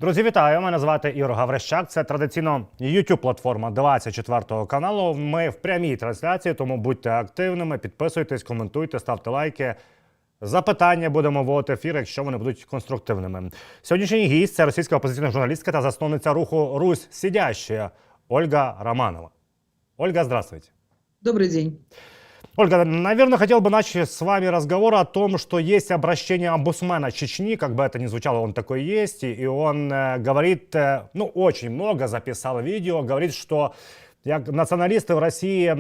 Друзі, вітаю! Мене звати Ігор Гаврищак. Це традиційно YouTube-платформа 24 каналу. Ми в прямій трансляції, тому будьте активними, підписуйтесь, коментуйте, ставте лайки. Запитання будемо вводити в ефір, якщо вони будуть конструктивними. Сьогоднішній гість – це російська опозиційна журналістка та засновниця руху «Русь сидящая» Ольга Романова. Ольга, здравствуйте. Добрый день. Ольга, наверное, хотел бы начать с вами разговор о том, что есть обращение омбудсмена Чечни, как бы это ни звучало, он такой есть, и он говорит, очень много записал видео, говорит, что националисты в России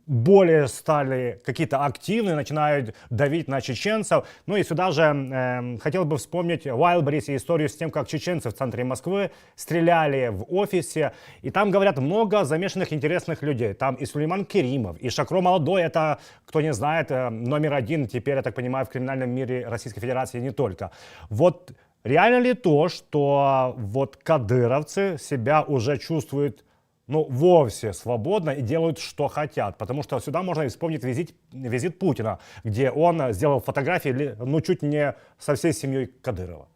более стали какие-то активные, начинают давить на чеченцев. Ну и сюда же хотел бы вспомнить Wildberries и историю с тем, как чеченцы в центре Москвы стреляли в офисе. И там, говорят, много замешанных интересных людей. Там и Сулейман Керимов, и Шакро Молодой, это, кто не знает, номер один теперь, я так понимаю, в криминальном мире Российской Федерации, не только. Вот реально ли то, что вот кадыровцы себя уже чувствуют вовсе свободно и делают, что хотят. Потому что сюда можно вспомнить визит Путина, где он сделал фотографии, чуть не со всей семьей Кадырова.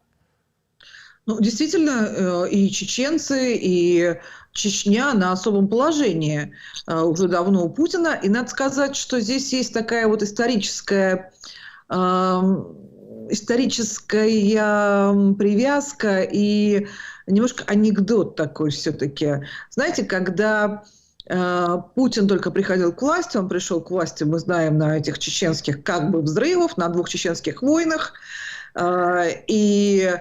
Действительно, и чеченцы, и Чечня на особом положении уже давно у Путина. И надо сказать, что здесь есть такая вот историческая привязка и немножко анекдот такой все-таки. Знаете, когда Путин только приходил к власти, он пришел к власти, мы знаем, на этих чеченских взрывах, на 2 чеченских войнах, и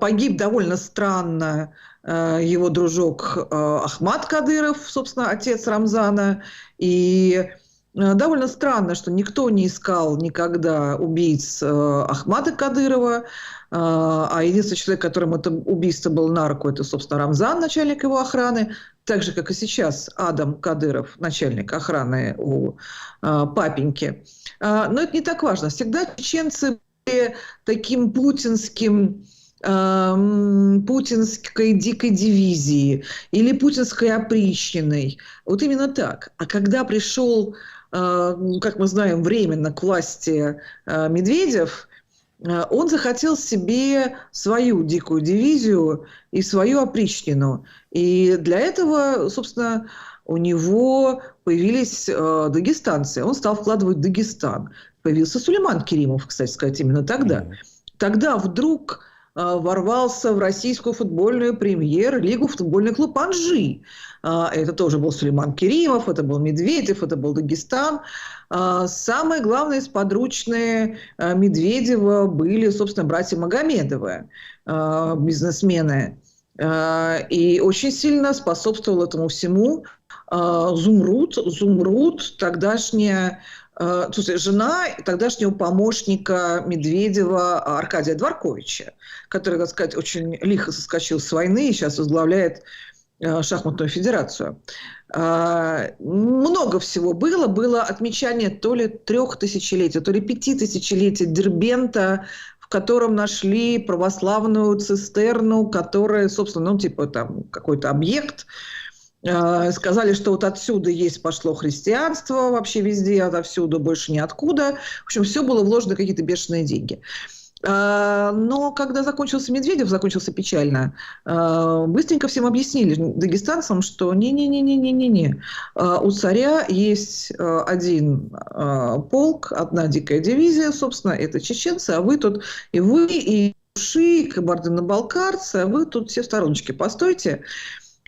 погиб довольно странно его дружок Ахмад Кадыров, собственно, отец Рамзана, и довольно странно, что никто не искал никогда убийц Ахмада Кадырова, а единственный человек, которому это убийство было на руку, это, собственно, Рамзан, начальник его охраны, так же, как и сейчас Адам Кадыров, начальник охраны у папеньки. Но это не так важно. Всегда чеченцы были таким путинской дикой дивизией или путинской опричниной. Вот именно так. А когда пришел, как мы знаем, временно к власти Медведев, он захотел себе свою дикую дивизию и свою опричнину. И для этого, собственно, у него появились дагестанцы. Он стал вкладывать в Дагестан. Появился Сулейман Керимов, кстати сказать, именно тогда. Тогда вдруг ворвался в российскую футбольную премьер-лигу футбольный клуб «Анжи». Это тоже был Сулейман Керимов, это был Медведев, это был Дагестан. Самые главные сподручные Медведева были, собственно, братья Магомедовы, бизнесмены. И очень сильно способствовал этому всему Зумруд, тогдашняя жена тогдашнего помощника Медведева Аркадия Дворковича, который, так сказать, очень лихо соскочил с войны и сейчас возглавляет шахматную федерацию. Много всего было. Было отмечание то ли 3000-летия, то ли 5000-летия Дербента, в котором нашли православную цистерну, которая, собственно, там какой-то объект. Сказали, что вот отсюда пошло христианство вообще везде, отовсюду, больше ниоткуда. В общем, все было вложено в какие-то бешеные деньги. Но когда закончился Медведев, закончился печально, быстренько всем объяснили, дагестанцам, что не-не-не-не-не-не. У царя есть один полк, одна дикая дивизия, собственно, это чеченцы, а вы тут, и вы, и Ши, и кабардино-балкарцы, а вы тут все в стороночке постойте.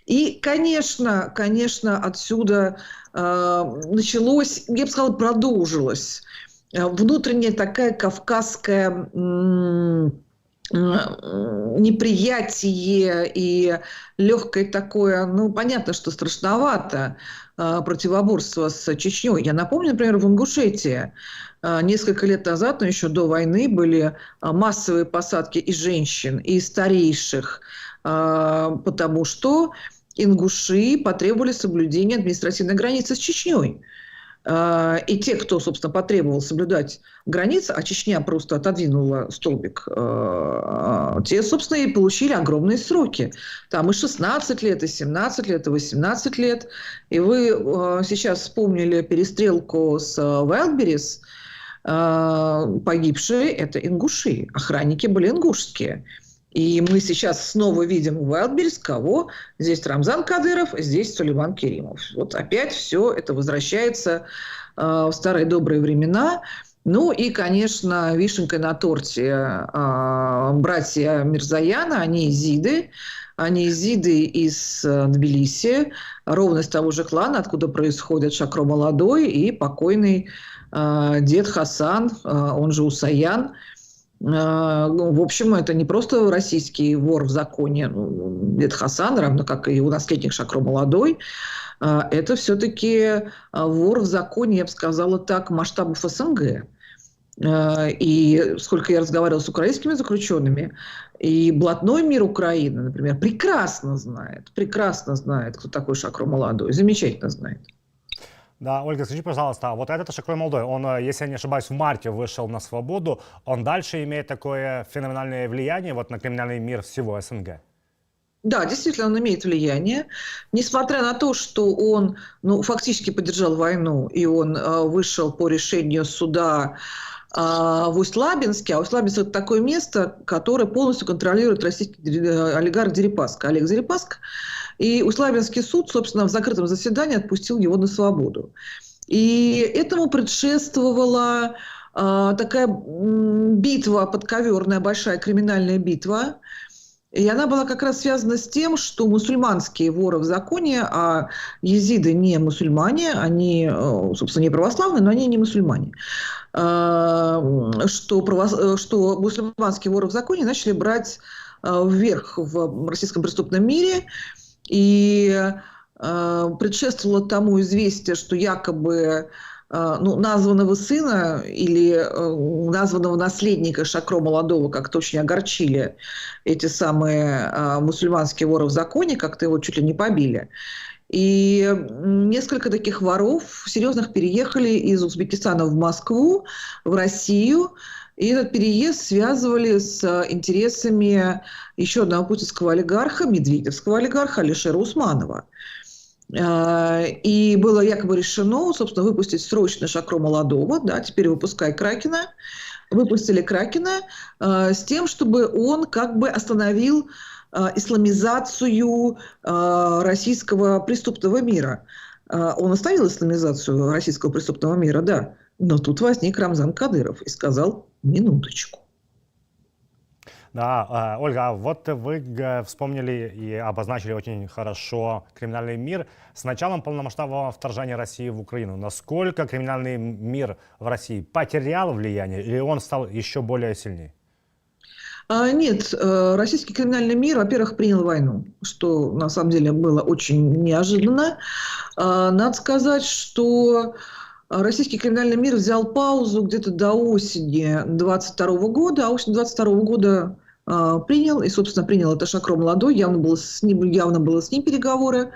И, конечно, отсюда началось, я бы сказала, продолжилось внутренняя такая кавказская неприятие и легкое такое, понятно, что страшновато противоборство с Чечней. Я напомню, например, в Ингушетии несколько лет назад, но еще до войны, были массовые посадки и женщин, и старейших, потому что ингуши потребовали соблюдения административной границы с Чечней. И те, кто, собственно, потребовал соблюдать границы, а Чечня просто отодвинула столбик, те, собственно, и получили огромные сроки. Там и 16 лет, и 17 лет, и 18 лет. И вы сейчас вспомнили перестрелку с Wildberries. Погибшие – это ингуши. Охранники были ингушские. И мы сейчас снова видим Wildberries, кого? Здесь Рамзан Кадыров, здесь Сулейман Керимов. Вот опять все это возвращается в старые добрые времена. Ну и, конечно, вишенкой на торте братья Мирзояна, они езиды из Тбилиси, ровно из того же клана, откуда происходит Шакро Молодой и покойный дед Хасан, он же Усаян. В общем, это не просто российский вор в законе, дед Хасан, равно как и его наследник Шакро Молодой. Это все-таки вор в законе, я бы сказала так, масштабов СНГ. И сколько я разговаривала с украинскими заключенными, и блатной мир Украины, например, прекрасно знает, кто такой Шакро Молодой, замечательно знает. Да, Ольга, скажи, пожалуйста, вот этот Шакро Молодой, он, если я не ошибаюсь, в марте вышел на свободу, он дальше имеет такое феноменальное влияние вот на криминальный мир всего СНГ? Да, действительно, он имеет влияние. Несмотря на то, что он фактически поддержал войну, и он вышел по решению суда в Усть-Лабинске. А Усть-Лабинск – это такое место, которое полностью контролирует российский олигарх Дерипаска, Олег Дерипаска. И Усть-Лабинский суд, собственно, в закрытом заседании отпустил его на свободу. И этому предшествовала такая битва подковерная, большая криминальная битва. И она была как раз связана с тем, что мусульманские воры в законе, а езиды не мусульмане, они, собственно, не православные, но они не мусульмане, что мусульманские воры в законе начали брать вверх в российском преступном мире, и предшествовало тому известие, что якобы названного сына или названного наследника Шакро Молодого как-то очень огорчили эти самые мусульманские воры в законе, как-то его чуть ли не побили. И несколько таких воров серьезных переехали из Узбекистана в Москву, в Россию. И этот переезд связывали с интересами еще одного путинского олигарха, медведевского олигарха Алишера Усманова. И было якобы решено, собственно, выпустить срочно Шакро Молодого, да, теперь выпускай Кракена. Выпустили Кракена с тем, чтобы он как бы остановил исламизацию российского преступного мира. Он остановил исламизацию российского преступного мира, да. Но тут возник Рамзан Кадыров и сказал: минуточку. Да, Ольга, а вот вы вспомнили и обозначили очень хорошо криминальный мир. С началом полномасштабного вторжения России в Украину, насколько криминальный мир в России потерял влияние или он стал еще более сильнее? Нет, российский криминальный мир, во-первых, принял войну, что на самом деле было очень неожиданно. Надо сказать, что российский криминальный мир взял паузу где-то до осени 22 года, а осень 22 года принял, и, собственно, принял это Шакро Молодой, явно было с ним переговоры.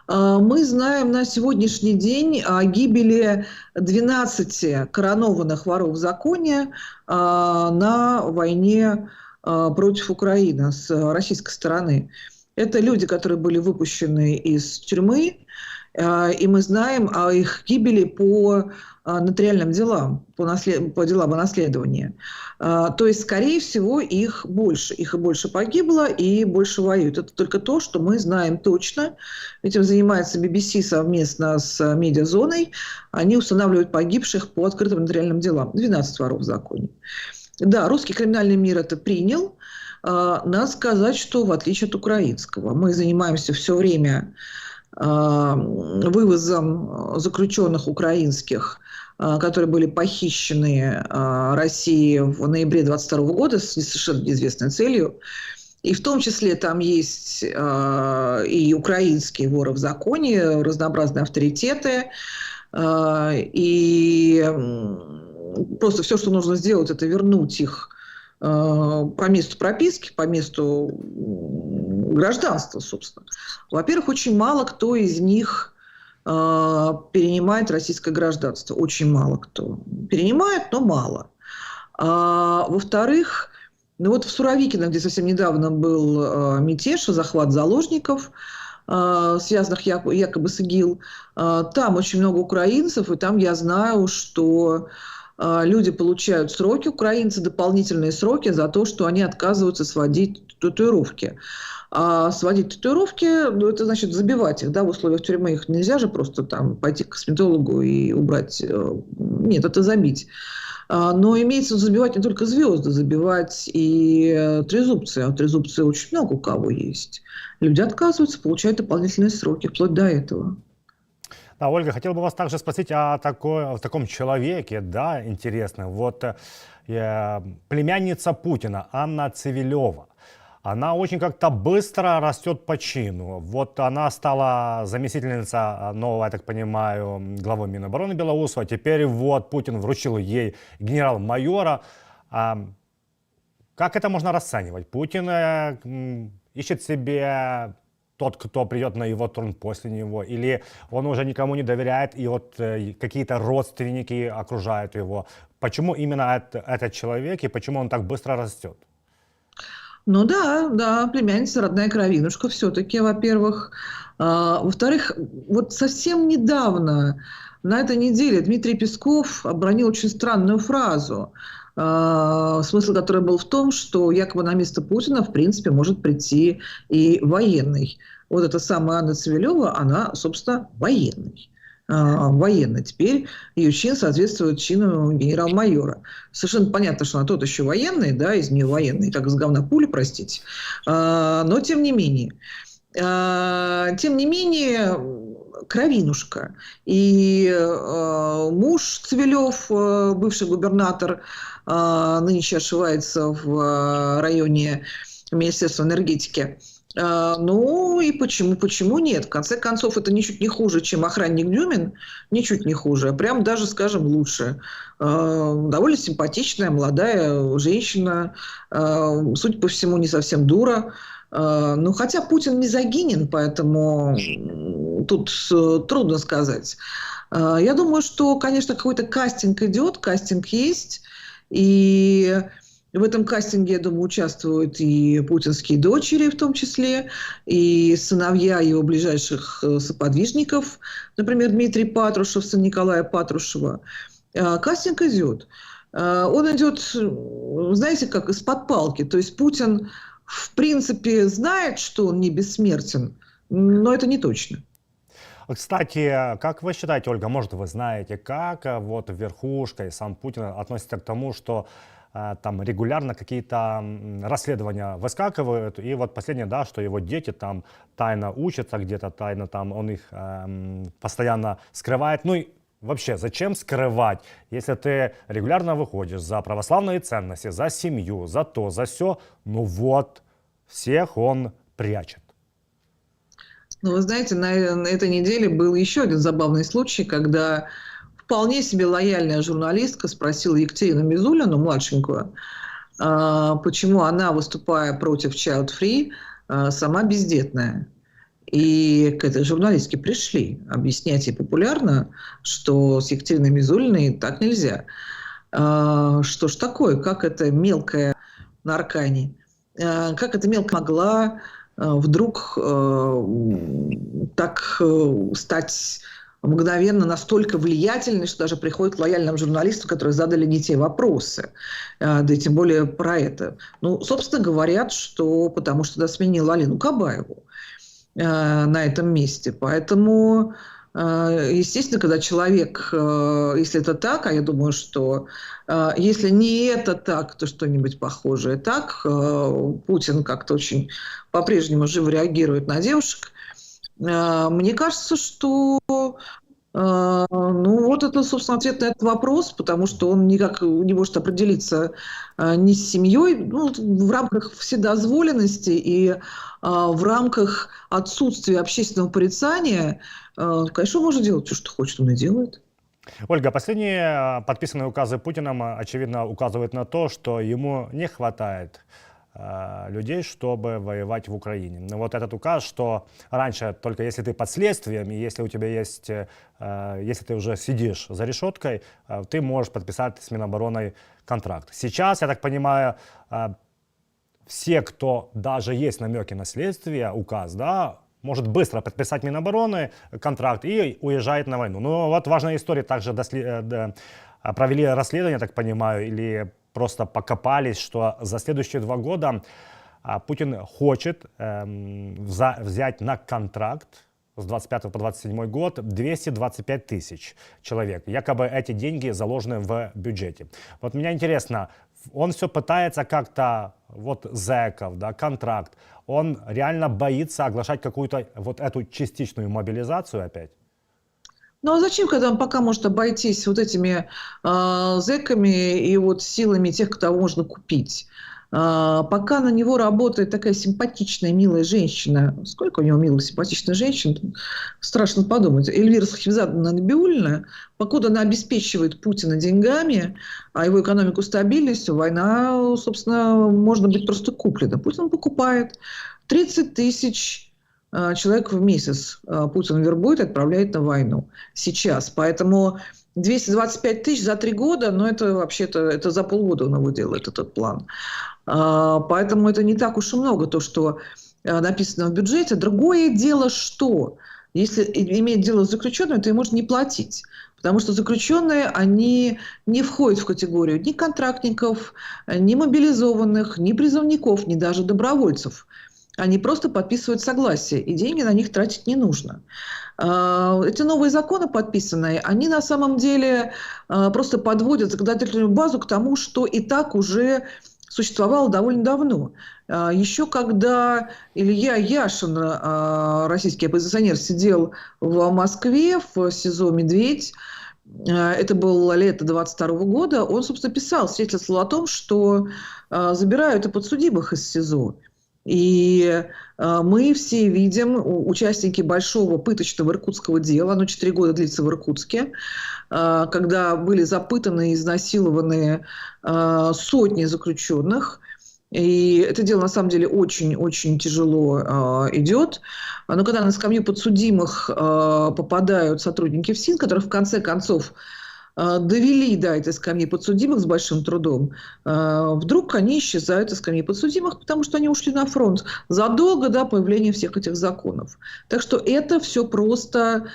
Мы знаем на сегодняшний день о гибели 12 коронованных воров в законе на войне против Украины с российской стороны. Это люди, которые были выпущены из тюрьмы, и мы знаем о их гибели по нотариальным делам, по делам о наследовании. То есть, скорее всего, их и больше погибло, и больше воюют. Это только то, что мы знаем точно. Этим занимается BBC совместно с медиазоной. Они устанавливают погибших по открытым нотариальным делам. 12 воров в законе. Да, русский криминальный мир это принял. Надо сказать, что в отличие от украинского, мы занимаемся все время вывозом заключенных украинских, которые были похищены Россией в ноябре 2022 года с совершенно неизвестной целью. И в том числе там есть и украинские воры в законе, разнообразные авторитеты. И просто все, что нужно сделать, это вернуть их по месту прописки, по месту гражданства, собственно. Во-первых, очень мало кто из них перенимает российское гражданство. Очень мало кто перенимает, но мало. Во-вторых, вот в Суровикино, где совсем недавно был мятеж, захват заложников, связанных якобы с ИГИЛ, там очень много украинцев, и там я знаю, что люди получают сроки, украинцы, дополнительные сроки за то, что они отказываются сводить татуировки. А сводить татуировки, ну, это значит забивать их, да, в условиях тюрьмы их нельзя же просто там пойти к косметологу и убрать. Нет, это забить. Но имеется в виду забивать не только звезды, забивать и трезубцы. А трезубцы очень много у кого есть. Люди отказываются, получают дополнительные сроки, вплоть до этого. Да, Ольга, хотел бы вас также спросить о таком человеке, да, интересном. Вот племянница Путина, Анна Цивилева. Она очень как-то быстро растет по чину. Вот она стала заместительница нового, я так понимаю, главы Минобороны Белоусова. Теперь вот Путин вручил ей генерал-майора. А как это можно расценивать? Путин ищет себе тот, кто придет на его трон после него, или он уже никому не доверяет, и вот какие-то родственники окружают его. Почему именно этот человек, и почему он так быстро растет? Ну да, да, племянница, родная кровинушка все-таки, во-первых. Во-вторых, вот совсем недавно, на этой неделе, Дмитрий Песков обронил очень странную фразу, смысл которой был в том, что якобы на место Путина, в принципе, может прийти и военный. Вот эта самая Анна Цивилева, она, собственно, военный. Военный. Теперь ее чин соответствует чину генерал-майора. Совершенно понятно, что она тот еще военный, да, из нее военный, как из говна пули, простите. Но тем не менее. Кровинушка. И муж Цивилев, бывший губернатор, нынче ошивается в районе Министерства энергетики. Ну и почему нет? В конце концов, это ничуть не хуже, чем охранник Дюмин, ничуть не хуже, прям даже, скажем, лучше. Довольно симпатичная, молодая женщина, судя по всему, не совсем дура. Ну, хотя Путин мизогинен, поэтому тут трудно сказать. Я думаю, что, конечно, какой-то кастинг идет, кастинг есть, и в этом кастинге, я думаю, участвуют и путинские дочери в том числе, и сыновья его ближайших соподвижников, например, Дмитрий Патрушев, сын Николая Патрушева. Кастинг идет. Он идет, знаете, как из-под палки. То есть Путин, в принципе, знает, что он не бессмертен, но это не точно. Кстати, как вы считаете, Ольга, может, вы знаете, как вот верхушка и сам Путин относится к тому, что там регулярно какие-то расследования выскакивают, и вот последнее, да, что его дети там тайно учатся где-то, тайно там он их постоянно скрывает. Ну и вообще, зачем скрывать, если ты регулярно выходишь за православные ценности, за семью, за то, за все, ну вот, всех он прячет. Ну, вы знаете, на этой неделе был еще один забавный случай, когда вполне себе лояльная журналистка спросила Екатерину Мизулину, младшенькую, почему она, выступая против Child Free, сама бездетная. И к этой журналистке пришли объяснять ей популярно, что с Екатериной Мизулиной так нельзя. Что ж такое, как это мелкая на Аркане, как эта мелкая могла вдруг так стать мгновенно настолько влиятельной, что даже приходят к лояльным журналистам, которые задали не те вопросы, да и тем более про это. Ну, собственно, говорят, что потому что сменила Алину Кабаеву на этом месте. Поэтому, естественно, когда человек, если это так, а я думаю, что если не это так, то что-нибудь похожее так, Путин как-то очень по-прежнему живо реагирует на девушек, мне кажется, что ну вот это, собственно, ответ на этот вопрос, потому что он никак не может определиться ни с семьей, ну, в рамках вседозволенности и в рамках отсутствия общественного порицания. Конечно, он может делать все, что хочет, он и делает. Ольга, последние подписанные указы Путиным, очевидно, указывают на то, что ему не хватает людей, чтобы воевать в Украине. Но вот этот указ, что раньше только если ты под следствием, и если у тебя есть, если ты уже сидишь за решеткой, ты можешь подписать с Минобороны контракт. Сейчас, я так понимаю, все, кто даже есть намеки на следствие, указ, да, может быстро подписать Минобороны контракт и уезжает на войну. Ну вот важная история, также провели расследование, так понимаю, или просто покопались, что за следующие 2 года Путин хочет взять на контракт с 25 по 27 год 225 тысяч человек. Якобы эти деньги заложены в бюджете. Вот меня интересно, он все пытается как-то, вот зэков, да, контракт, он реально боится оглашать какую-то вот эту частичную мобилизацию опять? Ну а зачем, когда он пока может обойтись вот этими зэками и вот силами тех, кого можно купить? Пока на него работает такая симпатичная, милая женщина. Сколько у него милых, симпатичных женщин? Страшно подумать. Эльвира Сахибзадовна Набиуллина, покуда она обеспечивает Путина деньгами, а его экономику стабильностью, война, собственно, можно быть просто куплена. Путин покупает 30 тысяч человек в месяц. Путин вербует и отправляет на войну сейчас. Поэтому 225 тысяч за 3 года, но это вообще-то это за полгода он его делает, этот план. Поэтому это не так уж и много, то, что написано в бюджете. Другое дело, что если иметь дело с заключенными, то им можно не платить. Потому что заключенные, они не входят в категорию ни контрактников, ни мобилизованных, ни призывников, ни даже добровольцев. Они просто подписывают согласие, и деньги на них тратить не нужно. Эти новые законы подписанные, они на самом деле просто подводят законодательную базу к тому, что и так уже существовало довольно давно. Еще когда Илья Яшин, российский оппозиционер, сидел в Москве в СИЗО «Медведь», это было лето 22 года, он, собственно, писал, свидетельствовал о том, что забирают и подсудимых из СИЗО. И мы все видим, участники большого пыточного иркутского дела, оно 4 года длится в Иркутске, когда были запытаны и изнасилованы сотни заключенных. И это дело, на самом деле, очень-очень тяжело идет. Но когда на скамью подсудимых попадают сотрудники ФСИН, которых в конце концов довели до этой скамьи подсудимых с большим трудом, вдруг они исчезают из скамьи подсудимых, потому что они ушли на фронт задолго до появления всех этих законов. Так что это все просто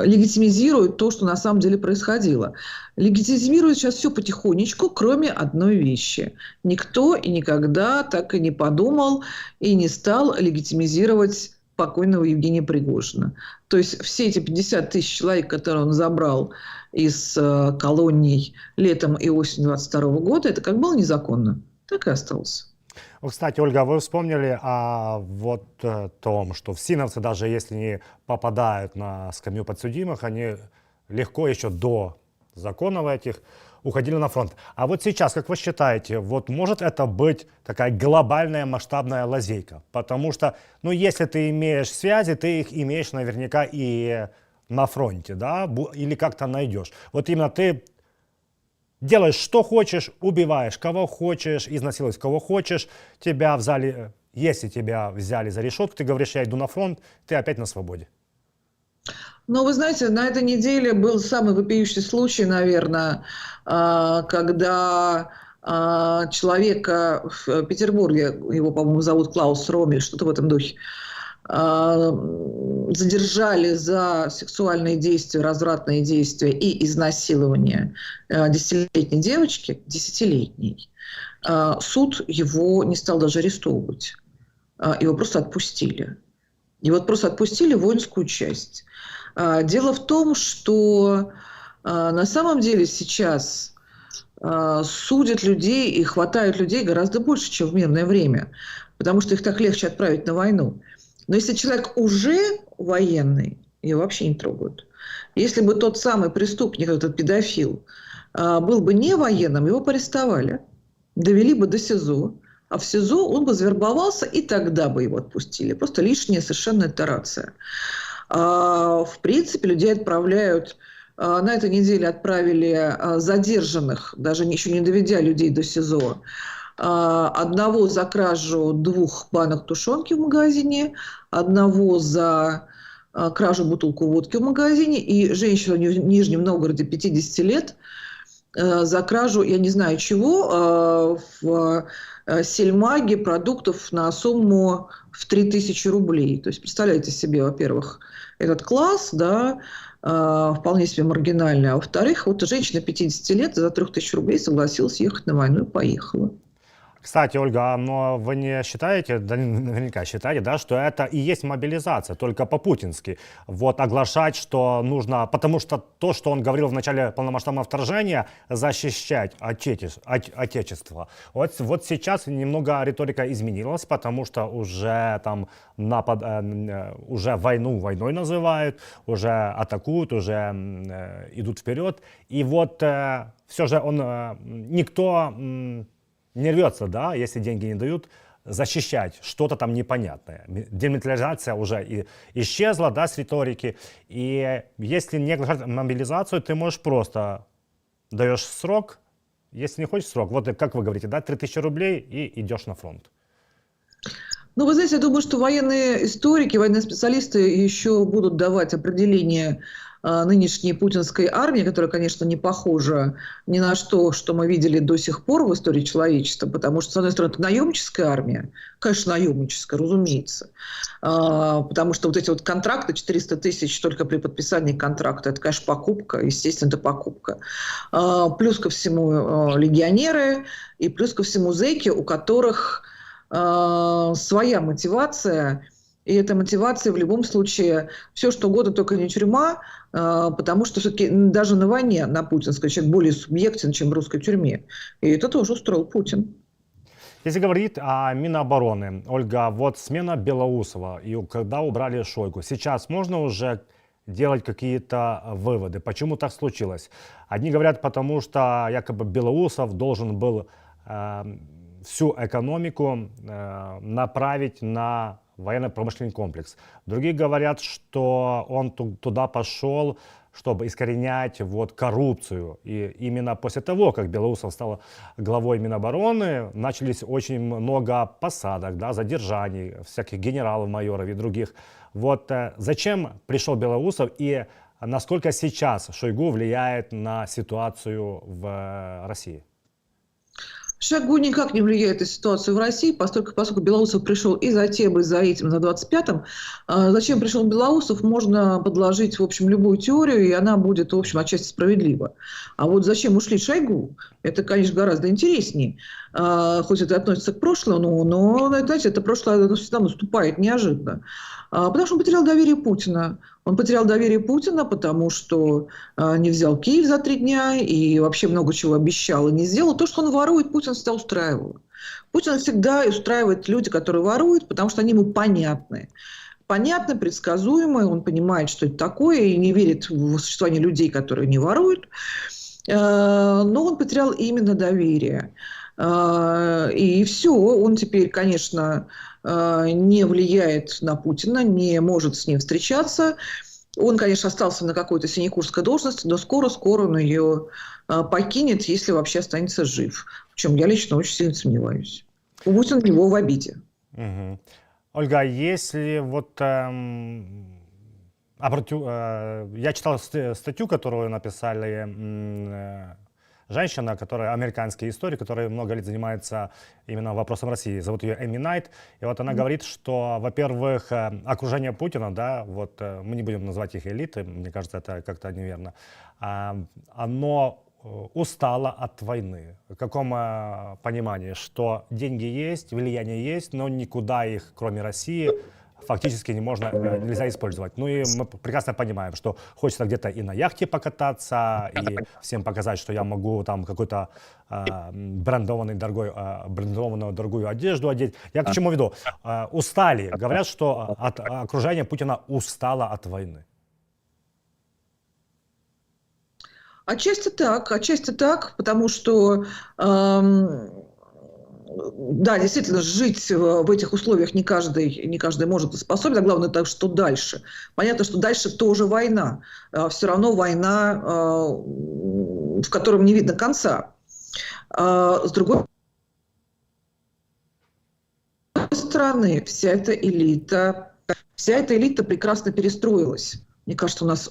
легитимизирует то, что на самом деле происходило. Легитимирует сейчас все потихонечку, кроме одной вещи. Никто и никогда так и не подумал и не стал легитимизировать покойного Евгения Пригожина. То есть все эти 50 тысяч человек, которые он забрал из колоний летом и осенью 22 года, это как было незаконно, так и осталось. Кстати, Ольга, вы вспомнили о том, что ФСИНовцы, даже если не попадают на скамью подсудимых, они легко еще до законов этих уходили на фронт. А вот сейчас, как вы считаете, вот может это быть такая глобальная масштабная лазейка? Потому что, ну, если ты имеешь связи, ты их имеешь наверняка и на фронте, да, или как-то найдешь. Вот именно ты делаешь, что хочешь, убиваешь кого хочешь, изнасилуешь кого хочешь, тебя взяли, если тебя взяли за решетку, ты говоришь, я иду на фронт, ты опять на свободе. Но вы знаете, на этой неделе был самый вопиющий случай, наверное, когда человека в Петербурге, его, по-моему, зовут Клаус Ромель, что-то в этом духе, задержали за сексуальные действия, развратные действия и изнасилование 10-летней девочки, 10-летней. Суд его не стал даже арестовывать. Его просто отпустили. Его просто отпустили в воинскую часть. Дело в том, что на самом деле сейчас судят людей и хватают людей гораздо больше, чем в мирное время, потому что их так легче отправить на войну. Но если человек уже военный, его вообще не трогают. Если бы тот самый преступник, этот педофил, был бы не военным, его бы арестовали, довели бы до СИЗО, а в СИЗО он бы завербовался, и тогда бы его отпустили. Просто лишняя совершенно итерация. В принципе, людей отправляют. На этой неделе отправили задержанных, даже еще не доведя людей до СИЗО, одного за кражу 2 банок тушенки в магазине, одного за кражу бутылку водки в магазине и женщину в Нижнем Новгороде 50 лет за кражу, я не знаю чего, в сельмаге продуктов на сумму в 3000 рублей. То есть, представляете себе, во-первых, этот класс, да, вполне себе маргинальный, а во-вторых, вот женщина 50 лет за 3000 рублей согласилась ехать на войну и поехала. Кстати, Ольга, но вы не считаете, да наверняка считаете, да, что это и есть мобилизация, только по-путински. Вот оглашать, что нужно, потому что то, что он говорил в начале полномасштабного вторжения, защищать отечество. Вот сейчас немного риторика изменилась, потому что уже там уже войну войной называют, уже атакуют, уже идут вперед. И вот все же никто не рвется, да, если деньги не дают, защищать что-то там непонятное. Демилитаризация уже исчезла, да, с риторики. И если не оглашать мобилизацию, ты можешь просто даешь срок, если не хочешь срок, вот как вы говорите, да, 3000 рублей и идешь на фронт. Ну, вы знаете, я думаю, что военные историки, военные специалисты еще будут давать определение нынешней путинской армии, которая, конечно, не похожа ни на что, что мы видели до сих пор в истории человечества, потому что, с одной стороны, это наемническая армия, конечно, наемническая, разумеется, потому что вот эти вот контракты, 400 тысяч только при подписании контракта, это, конечно, покупка, естественно, это покупка. Плюс ко всему легионеры и плюс ко всему зэки, у которых своя мотивация, и эта мотивация в любом случае все что угодно, только не тюрьма, потому что все-таки даже на войне, на путинской, человек более субъектен, чем в русской тюрьме. И это тоже устроил Путин. Если говорить о Минобороны, Ольга, вот смена Белоусова, и когда убрали Шойгу, сейчас можно уже делать какие-то выводы, почему так случилось? Одни говорят, потому что якобы Белоусов должен был всю экономику направить на военно-промышленный комплекс. Другие говорят, что он туда пошел, чтобы искоренять вот коррупцию. И именно после того, как Белоусов стал главой Минобороны, начались очень много посадок, да, задержаний всяких генералов, майоров и других. Вот зачем пришел Белоусов и насколько сейчас Шойгу влияет на ситуацию в России? Шойгу никак не влияет на ситуацию в России, поскольку Белоусов пришел и за тем, и за этим, за 25-м. Зачем пришел Белоусов, можно подложить, в общем, любую теорию, и она будет, в общем, отчасти справедлива. А вот зачем ушли Шойгу, это, конечно, гораздо интереснее. Хоть это относится к прошлому, но знаете, это прошлое всегда наступает неожиданно. Потому что он потерял доверие Путина. Он потерял доверие Путина, потому что не взял Киев за 3 дня и вообще много чего обещал и не сделал. То, что он ворует, Путин всегда устраивал. Путин всегда устраивает люди, которые воруют, потому что они ему понятны. Понятно, предсказуемо, он понимает, что это такое, и не верит в существование людей, которые не воруют. Но он потерял именно доверие. И все, он теперь, конечно, не влияет на Путина, не может с ним встречаться. Он, конечно, остался на какой-то синекурской должности, но скоро он ее покинет, если вообще останется жив. В чем я лично очень сильно сомневаюсь. Путин его в обиде. Угу. Ольга, если вот я читал статью, которую написали женщина, которая американский историк, которая много лет занимается именно вопросом России. Зовут ее Эми Найт. И вот она говорит, что, во-первых, окружение Путина, да, вот мы не будем называть их элитой, мне кажется, это как-то неверно, оно устало от войны. В каком понимании? Что деньги есть, влияние есть, но никуда их, кроме России, фактически нельзя использовать. Ну и мы прекрасно понимаем, что хочется где-то и на яхте покататься, и всем показать, что я могу там какой-то брендованную дорогую одежду одеть. Я к чему веду? Устали. Говорят, что окружение Путина устало от войны. Отчасти так, потому что да, действительно, жить в этих условиях не каждый может и способен, а главное, так, что дальше. Понятно, что дальше тоже война. Все равно война, в котором не видно конца. С другой стороны, вся эта элита прекрасно перестроилась. Мне кажется, у нас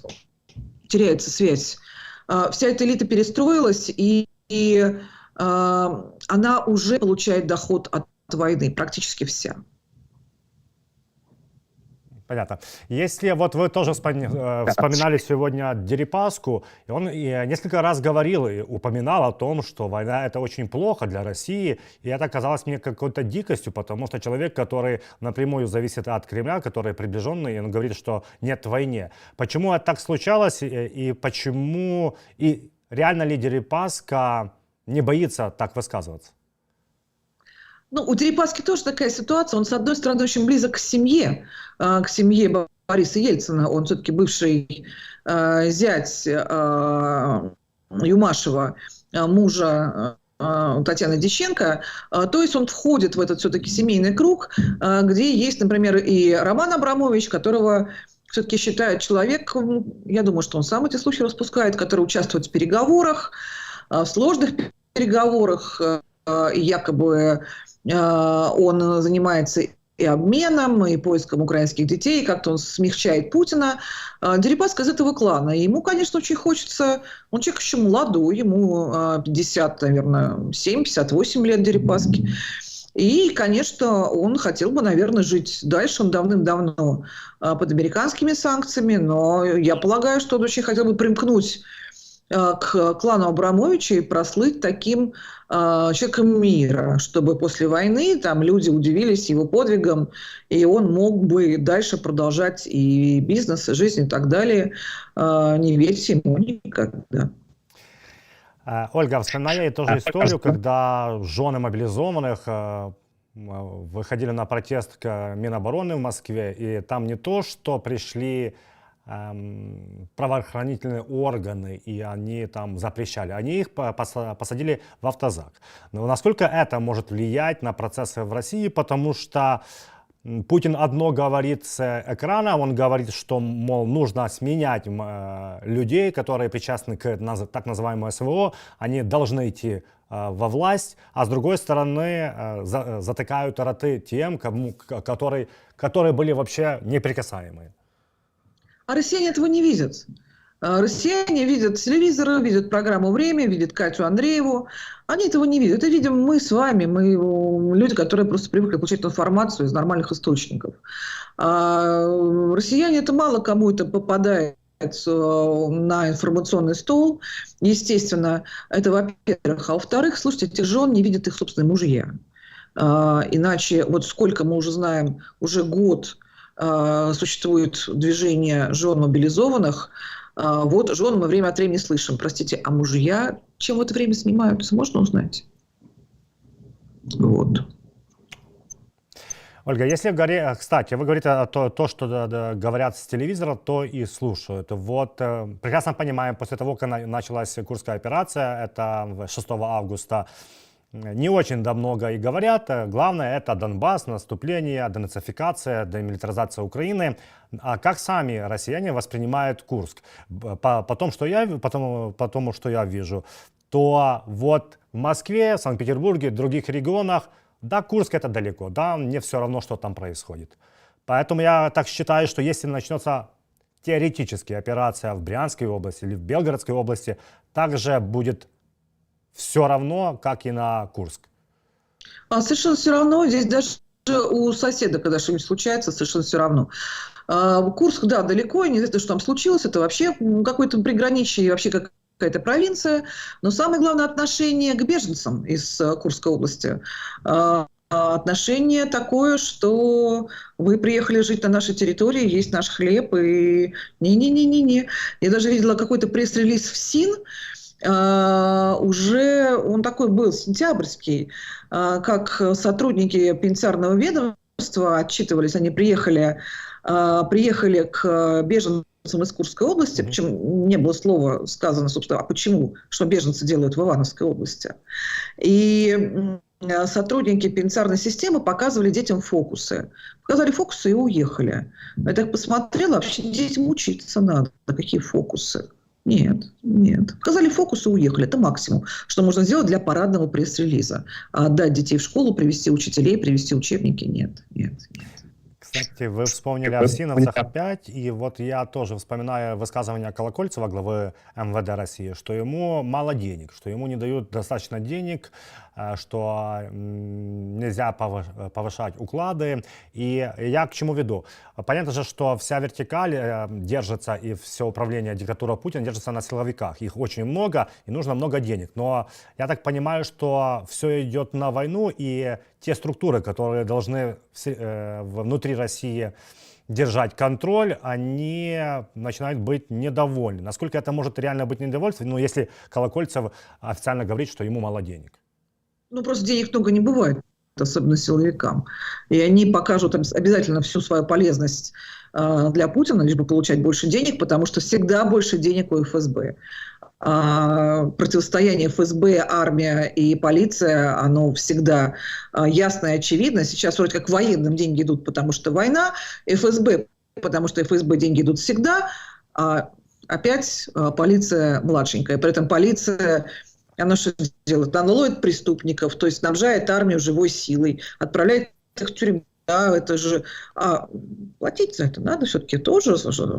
теряется связь. Вся эта элита перестроилась, и она уже получает доход от войны, практически вся. Понятно. Если вот вы тоже вспоминали сегодня Дерипаску, и он несколько раз говорил и упоминал о том, что война это очень плохо для России, и это казалось мне какой-то дикостью, потому что человек, который напрямую зависит от Кремля, который приближенный, он говорит, что нет войне. Почему это так случалось и почему, и реально ли Дерипаска не боится так высказываться? Ну, у Дерипаски тоже такая ситуация. Он, с одной стороны, очень близок к семье Бориса Ельцина. Он все-таки бывший зять Юмашева, мужа Татьяны Дьяченко. То есть он входит в этот все-таки семейный круг, где есть, например, и Роман Абрамович, которого все-таки считают человеком, я думаю, что он сам эти слухи распускает, который участвует в переговорах, в сложных переговорах, и якобы он занимается и обменом, и поиском украинских детей, как-то он смягчает Путина. Дерипаска из этого клана. И ему, конечно, очень хочется... Он человек еще молодой, ему 50, наверное, 7-58 лет Дерипаски. И, конечно, он хотел бы, наверное, жить дальше. Он давным-давно под американскими санкциями, но я полагаю, что он очень хотел бы примкнуть к клану Абрамовича и прослыть таким человеком мира, чтобы после войны там люди удивились его подвигам, и он мог бы дальше продолжать и бизнес, и жизнь, и так далее. Не верьте ему никогда. Ольга, вспоминая тоже историю, когда жены мобилизованных выходили на протест к Минобороны в Москве, и там не то, что пришли правоохранительные органы, и они там запрещали, они их посадили в автозак. Но насколько это может влиять на процессы в России, потому что Путин одно говорит с экрана, он говорит, что, мол, нужно сменять людей, которые причастны к так называемому СВО, они должны идти во власть, а с другой стороны затыкают роты тем, которые были вообще неприкасаемые. А россияне этого не видят. Россияне видят телевизор, видят программу «Время», видят Катю Андрееву. Они этого не видят. Это видим мы с вами, мы люди, которые просто привыкли получать информацию из нормальных источников. А россияне, это мало кому это попадает на информационный стол. Естественно, это во-первых. А во-вторых, слушайте, этих жен не видят их собственные мужья. Иначе, вот сколько мы уже знаем, уже год существует движение жен мобилизованных. Вот жен мы время от времени слышим. Простите, а мужья чем в это время снимаются? Можно узнать? Вот. Ольга, если кстати, вы говорите то, что говорят с телевизора, то и слушают. Вот прекрасно понимаем, после того, как началась Курская операция, это 6 августа, не очень много и говорят. Главное это Донбасс, наступление, денацификация, демилитаризация Украины. А как сами россияне воспринимают Курск? Потому что я вижу, то вот в Москве, Санкт-Петербурге, в других регионах, да, Курск это далеко, да, мне все равно, что там происходит. Поэтому я так считаю, что если начнется теоретически операция в Брянской области или в Белгородской области, также будет все равно, как и на Курск. Совершенно все равно. Здесь даже у соседа, когда что-нибудь случается, совершенно все равно. Курск, да, далеко, неизвестно, что там случилось. Это вообще какое-то приграничье, вообще какая-то провинция. Но самое главное отношение к беженцам из Курской области. Отношение такое, что вы приехали жить на нашей территории, есть наш хлеб, и не-не-не-не-не. Я даже видела какой-то пресс-релиз в СИН, уже он такой был сентябрьский, как сотрудники пенитенциарного ведомства отчитывались, они приехали к беженцам из Курской области, причем не было слова сказано, собственно, а почему, что беженцы делают в Ивановской области. И сотрудники пенитенциарной системы показывали детям фокусы. Показали фокусы и уехали. Я так посмотрела, вообще детям учиться надо, какие фокусы. Нет. Показали фокус и уехали. Это максимум, что можно сделать для парадного пресс-релиза. А отдать детей в школу, привезти учителей, привезти учебники – нет. Кстати, вы вспомнили о ФСИНовцах опять, и вот я тоже вспоминаю высказывание Колокольцева, главы МВД России, что ему мало денег, что ему не дают достаточно денег что нельзя повышать уклады. И я к чему веду? Понятно же, что вся вертикаль держится, и все управление диктатурой Путина держится на силовиках. Их очень много, и нужно много денег. Но я так понимаю, что все идет на войну, и те структуры, которые должны внутри России держать контроль, они начинают быть недовольны. Насколько это может реально быть недовольством, ну, если Колокольцев официально говорит, что ему мало денег? Ну, просто денег много не бывает, особенно силовикам. И они покажут обязательно всю свою полезность для Путина, лишь бы получать больше денег, потому что всегда больше денег у ФСБ. Противостояние ФСБ, армия и полиция, оно всегда ясно и очевидно. Сейчас вроде как военным деньги идут, потому что война, ФСБ, потому что ФСБ деньги идут всегда, а опять полиция младшенькая. При этом полиция, она что делает? Она ловит преступников, то есть снабжает армию живой силой, отправляет их в тюрьму. Да, это же платить за это надо все-таки тоже,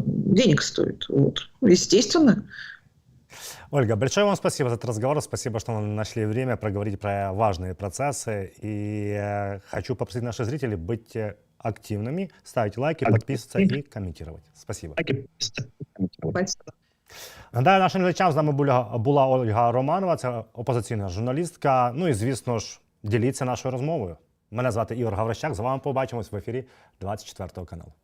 денег стоит. Вот. Естественно. Ольга, большое вам спасибо за этот разговор. Спасибо, что вы нашли время проговорить про важные процессы. И хочу попросить наших зрителей быть активными, ставить лайки, подписываться і коментувати. Спасибо. Нагадаю нашим глядачам, з нами була Ольга Романова, це опозиційна журналістка. Ну і, звісно ж, діліться нашою розмовою. Мене звати Ігор Гаврищак, з вами побачимось в ефірі 24 каналу.